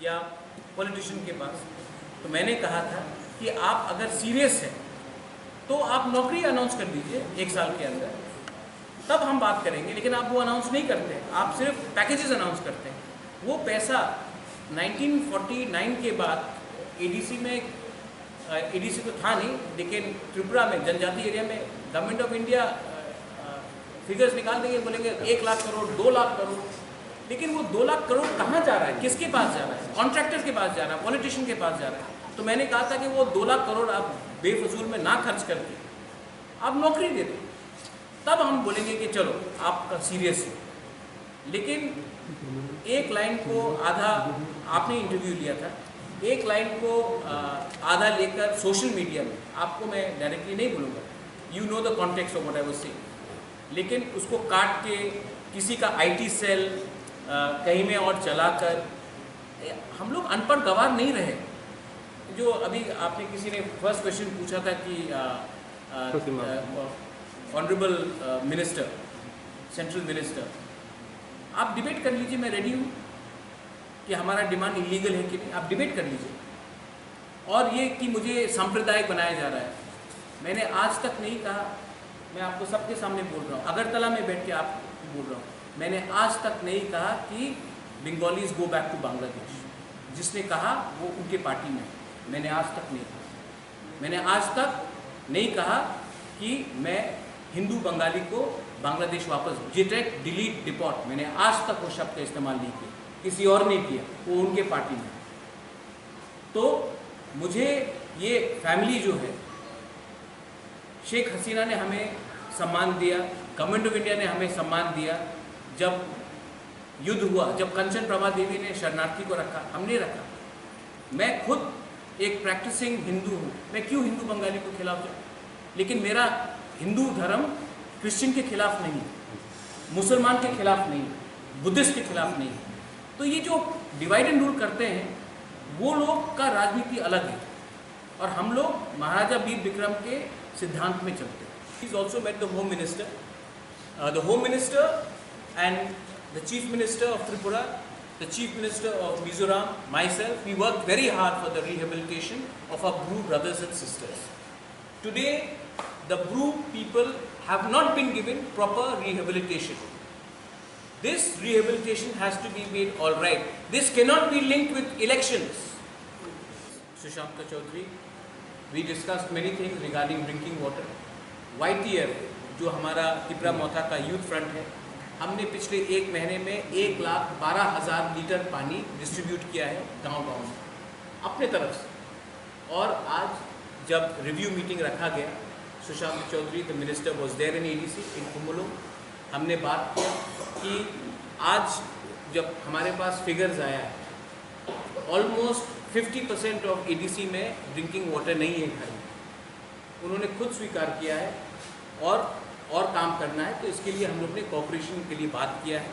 या पॉलिटिशियन के पास। तो मैंने कहा था कि आप अगर सीरियस हैं तो आप नौकरी अनाउंस कर दीजिए 1 साल के अंदर, तब हम बात करेंगे। लेकिन आप वो अनाउंस नहीं करते, आप सिर्फ पैकेजेस अनाउंस करते हैं। वो पैसा 1949 के बाद एडीसी में, एडीसी तो था नहीं, लेकिन त्रिपुरा में जनजाति एरिया में गवर्नमेंट ऑफ इंडिया फिगर्स निकाल देंगे, बोलेंगे 1 लाख करोड़, 2 लाख करोड़। लेकिन वो 2 लाख करोड़ कहाँ जा रहा है, किसके पास जा रहा है? कॉन्ट्रैक्टर के पास जा रहा है, पॉलिटिशियन के पास जा रहा है। तो मैंने कहा था कि वो 2 लाख करोड़ आप बेफजूल में ना खर्च करके आप नौकरी दे दें, तब हम बोलेंगे कि चलो आपका सीरियस है। लेकिन एक लाइन को आधा, आपने इंटरव्यू लिया था, एक लाइन को आधा लेकर सोशल मीडिया में, आपको मैं डायरेक्टली नहीं बोलूँगा, you know the context of what I was saying, लेकिन उसको काट के किसी का आईटी सेल कहीं में और चलाकर, हम लोग अनपढ़ गवार नहीं रहे। जो अभी आपने किसी ने फर्स्ट क्वेश्चन पूछा था कि ऑनरेबल मिनिस्टर, सेंट्रल मिनिस्टर, आप डिबेट कर लीजिए, मैं रेडी हूँ कि हमारा डिमांड इलीगल है कि नहीं, आप डिबेट कर लीजिए। और ये कि मुझे सांप्रदायिक बनाया जा रहा है, मैंने आज तक नहीं कहा, मैं आपको सबके सामने बोल रहा हूँ, अगरतला में बैठ के आपको बोल रहा हूँ, मैंने आज तक नहीं कहा कि Bengalis go back to Bangladesh. जिसने कहा वो उनके पार्टी में, मैंने आज तक नहीं कहा। मैंने आज तक नहीं कहा कि मैं हिंदू बंगाली को बांग्लादेश वापस, डिटेक्ट, डिलीट, डिपोर्ट, मैंने आज तक वो शब्द का इस्तेमाल नहीं किया, किसी और ने किया, वो उनके पार्टी में। तो मुझे ये फैमिली जो है, शेख हसीना ने हमें सम्मान दिया, गवर्नमेंट ऑफ इंडिया ने हमें सम्मान दिया। जब युद्ध हुआ, जब कंचन प्रभा देवी ने शरणार्थी को रखा, हमने रखा। मैं खुद एक प्रैक्टिसिंग हिंदू हूँ, मैं क्यों हिंदू बंगाली को खिलाफ जाऊँ? लेकिन मेरा हिंदू धर्म क्रिश्चियन के खिलाफ नहीं, मुसलमान के खिलाफ नहीं, बुद्धिस्ट के खिलाफ नहीं। तो ये जो डिवाइड एंड रूल करते हैं, वो लोग का राजनीति अलग है, और हम लोग महाराजा वीर विक्रम के सिद्धांत में चलते हैं। He's also met the Home Minister, and the Chief Minister of Tripura, the Chief Minister of Mizoram, myself. We worked very hard for the rehabilitation of our Bru brothers and sisters. Today, the Bru people have not been given proper rehabilitation. This rehabilitation has to be made all right. This cannot be linked with elections. Sushanta Chaudhary, we discussed many things regarding drinking water. YTF, जो हमारा तिपरा मोथा का youth front है, हमने पिछले 1 महीने में 1,12,000 litre पानी distribute किया है गांव-गांव में अपने तरफ से। और आज जब रिव्यू मीटिंग रखा गया, Sushant Chaudhary the minister was there in ADC in कुमुलो, हमने बात किया कि आज जब हमारे पास फिगर्स आया है, ऑलमोस्ट 50% ऑफ एडीसी में ड्रिंकिंग वाटर नहीं है घर में। उन्होंने खुद स्वीकार किया है और काम करना है, तो इसके लिए हम लोग ने कोऑपरेशन के लिए बात किया है।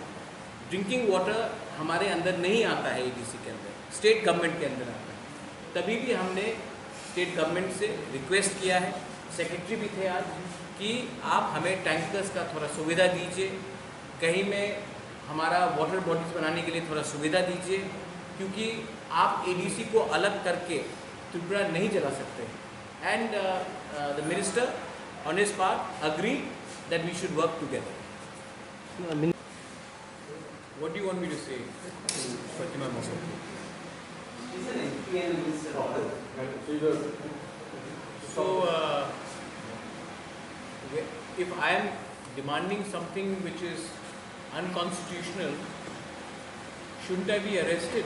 ड्रिंकिंग वाटर हमारे अंदर नहीं आता है एडीसी के अंदर, स्टेट गवर्नमेंट के अंदर आता है। तभी भी हमने स्टेट गवर्नमेंट से रिक्वेस्ट किया है, सेक्रेटरी भी थे आज, कि आप हमें टैंकर्स का थोड़ा सुविधा दीजिए, कहीं में हमारा वाटर बॉडीज बनाने के लिए थोड़ा सुविधा दीजिए, क्योंकि आप एडीसी को अलग करके त्रिपुरा नहीं चला सकते। And the minister on his part agreed that we should work together. What do you want me to say, Fatima Mosa? So, if I am demanding something which is unconstitutional, shouldn't I be arrested?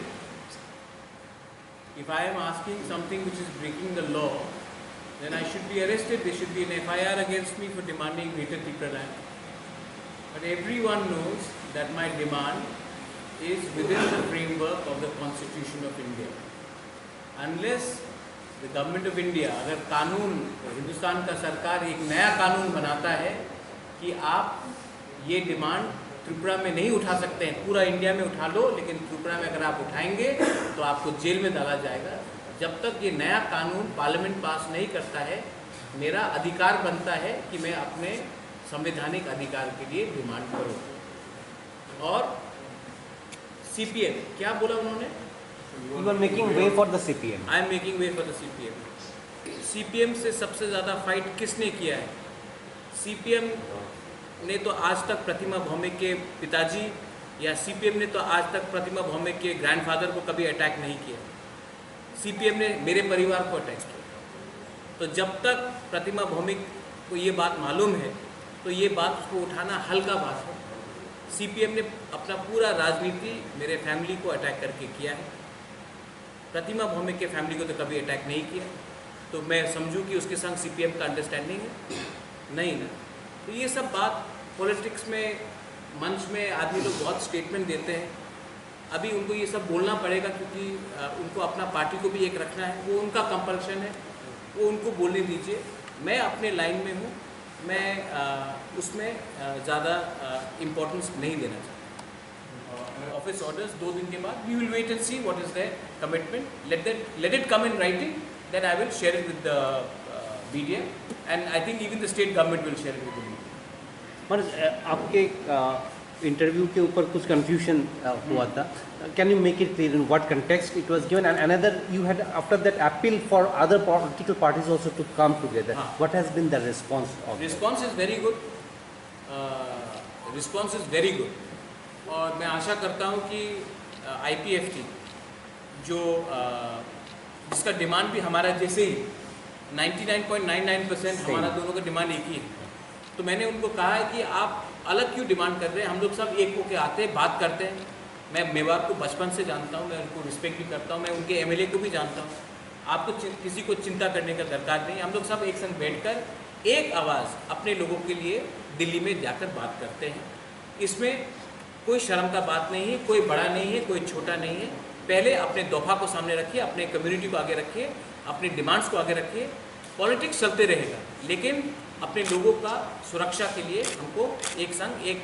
If I am asking something which is breaking the law, then I should be arrested. There should be an FIR against me for demanding Greater Tripura land. But everyone knows that my demand is within the framework of the Constitution of India. Unless the Government of India, अगर कानून, हिंदुस्तान का सरकार एक नया कानून बनाता है कि आप ये डिमांड त्रिपुरा में नहीं उठा सकते हैं, पूरा इंडिया में उठा लो, लेकिन त्रिपुरा में अगर आप उठाएंगे तो आपको जेल में डाला जाएगा। जब तक ये नया कानून पार्लियामेंट पास नहीं करता है, मेरा अधिकार बनता है कि मैं अपने संवैधानिक अधिकार के लिए डिमांड करूं। और सीपीएम क्या बोला उन्होंने? You are making way for the CPM. I am making way for the CPM. CPM से सबसे ज़्यादा फाइट किसने किया है? CPM ने तो आज तक प्रतिमा भौमिक के पिताजी या CPM ने तो आज तक प्रतिमा भौमिक के ग्रैंडफादर को कभी अटैक नहीं किया. CPM ने मेरे परिवार को अटैक किया. तो जब तक प्रतिमा भौमिक को ये बात मालूम है तो ये बात उसको उठाना हल्का बात है. CPM ने अपना पूरा राजनीति मेरे फैमिली को अटैक करके किया है. प्रतिमा भौमिक के फैमिली को तो कभी अटैक नहीं किया. तो मैं समझूं कि उसके संग CPM का अंडरस्टैंडिंग है? नहीं ना. तो ये सब बात पॉलिटिक्स में मंच में आदमी लोग बहुत स्टेटमेंट देते हैं. अभी उनको ये सब बोलना पड़ेगा क्योंकि उनको अपना पार्टी को भी एक रखना है. वो उनका कंपल्शन है, वो उनको बोलने दीजिए. मैं अपने लाइन में हूँ, मैं उसमें ज़्यादा इम्पोर्टेंस नहीं देना चाहता. ऑफिस ऑर्डर्स 2 दिन के बाद we will wait and see what is their commitment. Let it come in writing, then I will share it with the BDM and I think even the state government will share it with the BDM. Manoj, आपके interview के ऊपर कुछ confusion हुआ था. Can you make it clear in what context it was given and another you had after that appeal for other political parties also to come together. What has been the response of? Response is very good. Response is very good. और मैं आशा करता हूँ कि IPFT जो जिसका demand भी हमारा जैसे ही 99.99% हमारा दोनों का डिमांड एक ही है. तो मैंने उनको कहा है कि आप अलग क्यों डिमांड कर रहे हैं. हम लोग सब एक होकर आते हैं, बात करते हैं. मैं मेवाड़ को बचपन से जानता हूँ, मैं उनको रिस्पेक्ट भी करता हूँ, मैं उनके MLA को भी जानता हूँ. आपको किसी को चिंता करने का दरकार नहीं. हम लोग सब एक संग बैठकर एक आवाज़ अपने लोगों के लिए दिल्ली में जाकर बात करते हैं. इसमें कोई शर्म का बात नहीं है, कोई बड़ा नहीं है, कोई छोटा नहीं है. पहले अपने दफा को सामने रखिए, अपने कम्युनिटी को आगे रखिए, अपने डिमांड्स को आगे रखिए. पॉलिटिक्स चलते रहेगा, लेकिन अपने लोगों का सुरक्षा के लिए हमको एक संग एक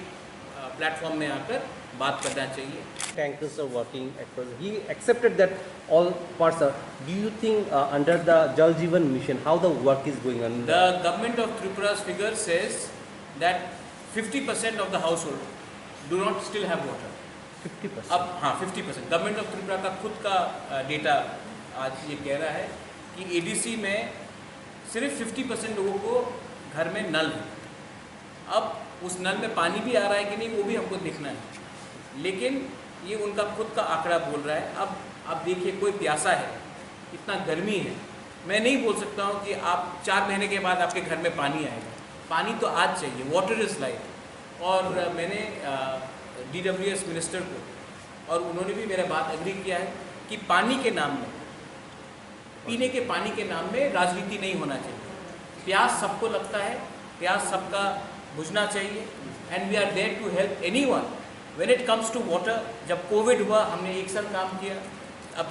प्लेटफॉर्म में आकर बात करना चाहिए. Tankers are working across. He accepted that all parts are. Do you think under the Jal Jeevan mission, how the work is going on? The government of Tripura's figure says that 50% of the household do not still have water. 50%. अब हाँ 50%. Government of Tripura का खुद का data आज ये कह रहा है कि ADC में सिर्फ 50% लोगों को घर में नल है. अब उस नल में पानी भी आ रहा है कि नहीं वो भी हमको देखना है, लेकिन ये उनका खुद का आंकड़ा बोल रहा है. अब आप देखिए, कोई प्यासा है, इतना गर्मी है, मैं नहीं बोल सकता हूँ कि आप 4 महीने के बाद आपके घर में पानी आएगा. पानी तो आज चाहिए. Water is life. और मैंने DWS मिनिस्टर को, और उन्होंने भी मेरा बात एग्री किया है कि पानी के नाम में, पीने के पानी के नाम में राजनीति नहीं होना चाहिए. प्यास सबको लगता है, प्यास सबका बुझना चाहिए. And we are there to help anyone when it comes to water. जब कोविड हुआ हमने एक साथ काम किया. अब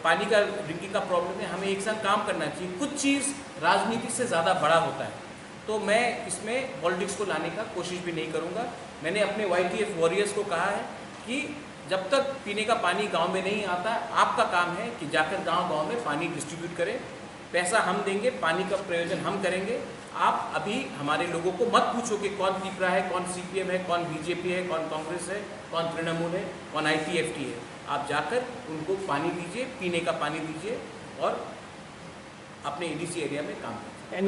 पानी का ड्रिंकिंग का प्रॉब्लम है, हमें एक साथ काम करना चाहिए. कुछ चीज़ राजनीति से ज़्यादा बड़ा होता है, तो मैं इसमें पॉलिटिक्स को लाने का कोशिश भी नहीं करूँगा. मैंने अपने YTF वॉरियर्स को कहा है कि जब तक पीने का पानी गांव में नहीं आता, आपका काम है कि जाकर गांव-गांव में पानी डिस्ट्रीब्यूट करें. पैसा हम देंगे, पानी का प्रयोजन हम करेंगे. आप अभी हमारे लोगों को मत पूछो कि कौन त्रिपुरा है, कौन CPM है, कौन BJP है, कौन कांग्रेस है, कौन तृणमूल है, कौन IPFT है. आप जाकर उनको पानी दीजिए, पीने का पानी दीजिए और अपने ADC एरिया में काम करें.